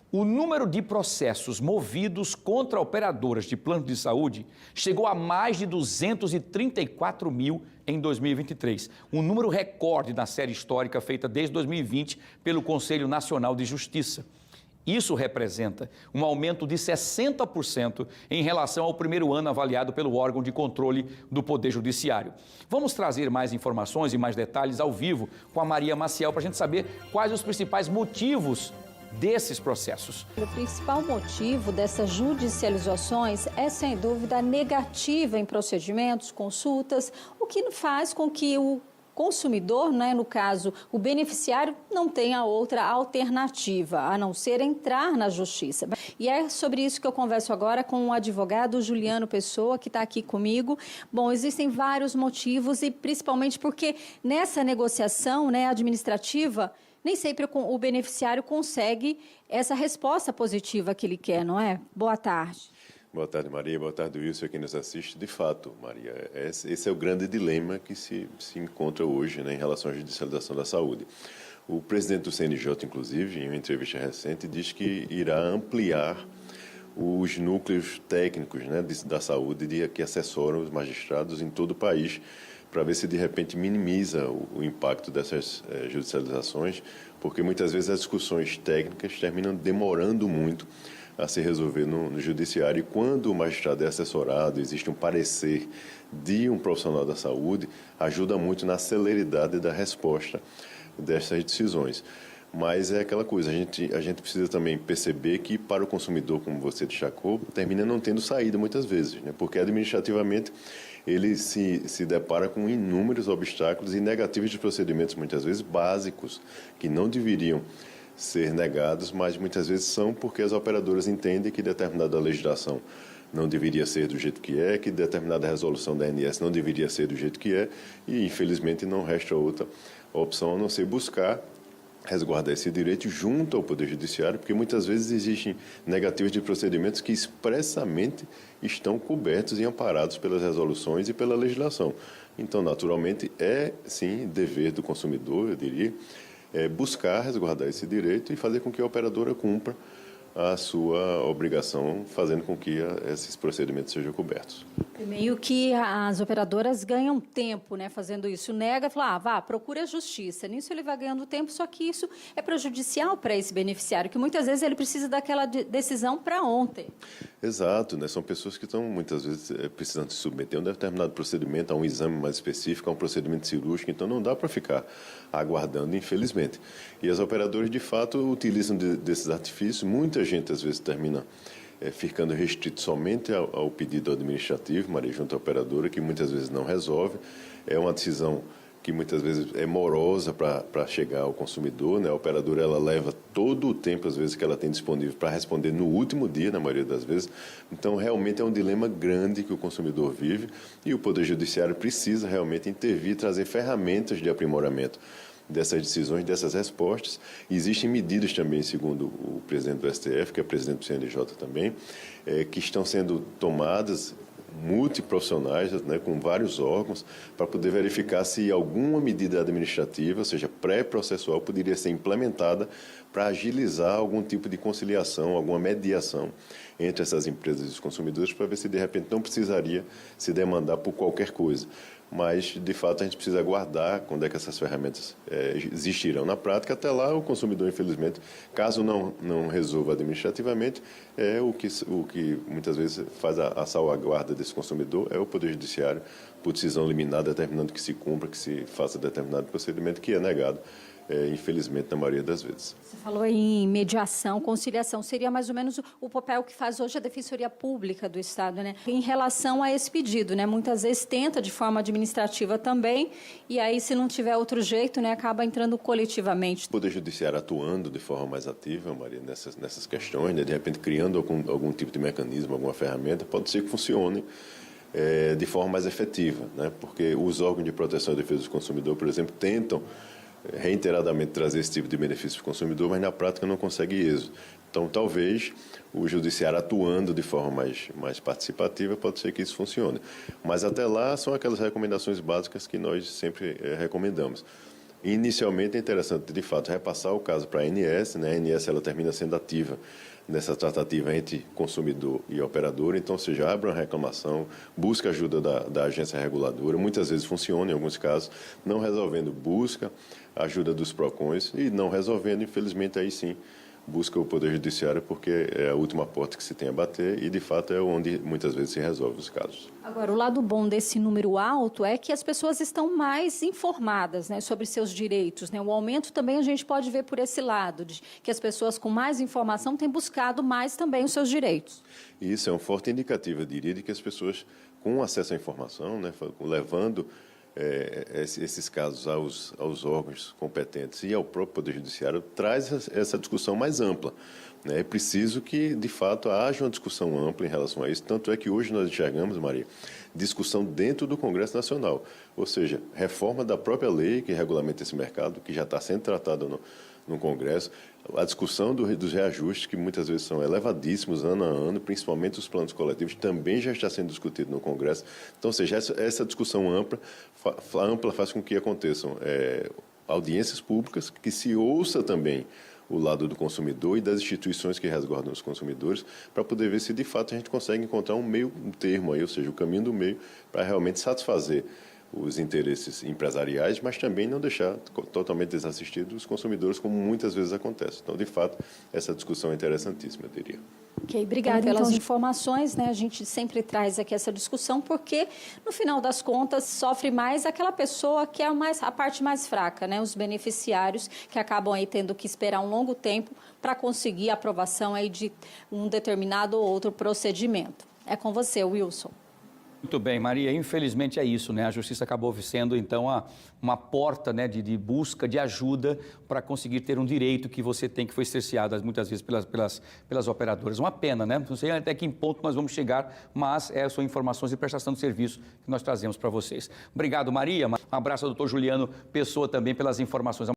O número de processos movidos contra operadoras de plano de saúde chegou a mais de 234 mil em 2023, um número recorde na série histórica feita desde 2020 pelo Conselho Nacional de Justiça. Isso representa um aumento de 60% em relação ao primeiro ano avaliado pelo órgão de controle do Poder Judiciário. Vamos trazer mais informações e mais detalhes ao vivo com a Maria Maciel para a gente saber quais os principais motivos desses processos. O principal motivo dessas judicializações é, sem dúvida, a negativa em procedimentos, consultas, o que faz com que o consumidor, no caso, o beneficiário, não tenha outra alternativa, a não ser entrar na justiça. E é sobre isso que eu converso agora com o advogado Juliano Pessoa, que está aqui comigo. Bom, existem vários motivos e principalmente porque nessa negociação administrativa, nem sempre o beneficiário consegue essa resposta positiva que ele quer, não é? Boa tarde. Boa tarde, Maria. Boa tarde, Wilson, quem nos assiste. De fato, Maria, esse é o grande dilema que se encontra hoje em relação à judicialização da saúde. O presidente do CNJ, inclusive, em uma entrevista recente, diz que irá ampliar os núcleos técnicos da saúde que assessoram os magistrados em todo o país, para ver se de repente minimiza o impacto dessas judicializações, porque muitas vezes as discussões técnicas terminam demorando muito a se resolver no judiciário, e quando o magistrado é assessorado, existe um parecer de um profissional da saúde, ajuda muito na celeridade da resposta dessas decisões. Mas é aquela coisa, a gente precisa também perceber que para o consumidor, como você destacou, termina não tendo saída muitas vezes, porque administrativamente ele se depara com inúmeros obstáculos e negativos de procedimentos, muitas vezes básicos, que não deveriam ser negados, mas muitas vezes são porque as operadoras entendem que determinada legislação não deveria ser do jeito que determinada resolução da ANS não deveria ser do jeito que é, e infelizmente não resta outra opção a não ser buscar resguardar esse direito junto ao Poder Judiciário, porque muitas vezes existem negativos de procedimentos que expressamente estão cobertos e amparados pelas resoluções e pela legislação. Então, naturalmente, é sim dever do consumidor, eu diria, buscar resguardar esse direito e fazer com que a operadora cumpra a sua obrigação, fazendo com que esses procedimentos sejam cobertos. Meio que as operadoras ganham tempo, fazendo isso. Nega, fala, procura a justiça. Nisso ele vai ganhando tempo, só que isso é prejudicial para esse beneficiário, que muitas vezes ele precisa daquela decisão para ontem. Exato, são pessoas que estão muitas vezes precisando se submeter a um determinado procedimento, a um exame mais específico, a um procedimento cirúrgico, então não dá para ficar aguardando, infelizmente. E as operadoras, de fato, utilizam desses artifícios. Muita gente, às vezes, termina ficando restrito somente ao pedido administrativo, Maria, junto à operadora, que muitas vezes não resolve. É uma decisão que muitas vezes é morosa para chegar ao consumidor, A operadora ela leva todo o tempo, às vezes, que ela tem disponível para responder no último dia, na maioria das vezes. Então, realmente é um dilema grande que o consumidor vive e o Poder Judiciário precisa realmente intervir, trazer ferramentas de aprimoramento dessas decisões, dessas respostas. Existem medidas também, segundo o presidente do STF, que é presidente do CNJ também, que estão sendo tomadas multiprofissionais, com vários órgãos, para poder verificar se alguma medida administrativa, ou seja, pré-processual, poderia ser implementada para agilizar algum tipo de conciliação, alguma mediação entre essas empresas e os consumidores, para ver se de repente não precisaria se demandar por qualquer coisa. Mas, de fato, a gente precisa aguardar quando é que essas ferramentas existirão na prática. Até lá, o consumidor, infelizmente, caso não resolva administrativamente, o que muitas vezes faz a salvaguarda desse consumidor é o Poder Judiciário, por decisão liminar, determinando que se cumpra, que se faça determinado procedimento, que é negado, infelizmente, na maioria das vezes. Você falou em mediação, conciliação. Seria mais ou menos o papel que faz hoje a Defensoria Pública do Estado, em relação a esse pedido, Muitas vezes tenta de forma administrativa também, e aí, se não tiver outro jeito, acaba entrando coletivamente. O Poder Judiciário atuando de forma mais ativa, Maria, nessas questões, de repente criando algum tipo de mecanismo, alguma ferramenta, pode ser que funcione de forma mais efetiva, Porque os órgãos de proteção e defesa do consumidor, por exemplo, tentam reiteradamente trazer esse tipo de benefício para o consumidor, mas na prática não consegue êxito. Então, talvez o judiciário atuando de forma mais participativa, pode ser que isso funcione. Mas até lá são aquelas recomendações básicas que nós sempre recomendamos. Inicialmente é interessante, de fato, repassar o caso para a ANS, né? A ANS ela termina sendo ativa nessa tratativa entre consumidor e operador, então você já abre uma reclamação, busca ajuda da agência reguladora, muitas vezes funciona em alguns casos, não resolvendo, busca ajuda dos PROCONs e não resolvendo, infelizmente, aí sim, busca o Poder Judiciário porque é a última porta que se tem a bater e, de fato, é onde muitas vezes se resolve os casos. Agora, o lado bom desse número alto é que as pessoas estão mais informadas, né, sobre seus direitos, né? O aumento também a gente pode ver por esse lado, de que as pessoas com mais informação têm buscado mais também os seus direitos. E isso é um forte indicativo, eu diria, de que as pessoas com acesso à informação, né, levando esses casos aos órgãos competentes e ao próprio Poder Judiciário, traz essa discussão mais ampla. É preciso que, de fato, haja uma discussão ampla em relação a isso. Tanto é que hoje nós enxergamos, Maria, discussão dentro do Congresso Nacional. Ou seja, reforma da própria lei que regulamenta esse mercado, que já está sendo tratada no Congresso, a discussão dos reajustes, que muitas vezes são elevadíssimos ano a ano, principalmente os planos coletivos, também já está sendo discutido no Congresso. Então, ou seja, essa discussão ampla faz com que aconteçam audiências públicas, que se ouça também o lado do consumidor e das instituições que resguardam os consumidores, para poder ver se, de fato, a gente consegue encontrar um termo aí, ou seja, o caminho do meio, para realmente satisfazer os interesses empresariais, mas também não deixar totalmente desassistidos os consumidores, como muitas vezes acontece. Então, de fato, essa discussão é interessantíssima, eu diria. Ok, obrigada pelas informações, né? A gente sempre traz aqui essa discussão, porque, no final das contas, sofre mais aquela pessoa que é a parte mais fraca, né? Os beneficiários que acabam aí tendo que esperar um longo tempo para conseguir a aprovação aí de um determinado ou outro procedimento. É com você, Wilson. Muito bem, Maria. Infelizmente é isso, né? A Justiça acabou sendo, então, uma porta, né, de busca de ajuda para conseguir ter um direito que você tem, que foi cerceado muitas vezes pelas operadoras. Uma pena, né? Não sei até que ponto nós vamos chegar, mas são informações de prestação de serviço que nós trazemos para vocês. Obrigado, Maria. Um abraço ao doutor Juliano Pessoa também pelas informações.